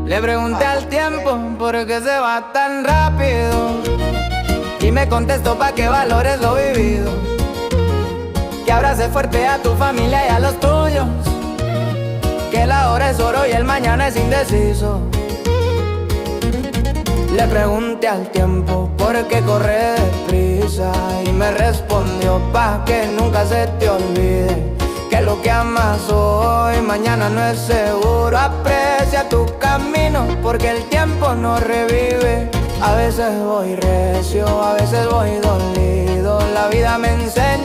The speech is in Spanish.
Le pregunté al tiempo por qué se va tan rápido y me contestó pa' que valores lo vivido, que abraces fuerte a tu familia y a los tuyos, que la hora es oro y el mañana es indeciso. Le pregunté al tiempo por qué corre deprisa y me respondió pa' que nunca se te olvide que lo que amas hoy, mañana no es seguro. Aprecia tu camino porque el tiempo no revive. A veces voy recio, a veces voy dolido. La vida me enseñó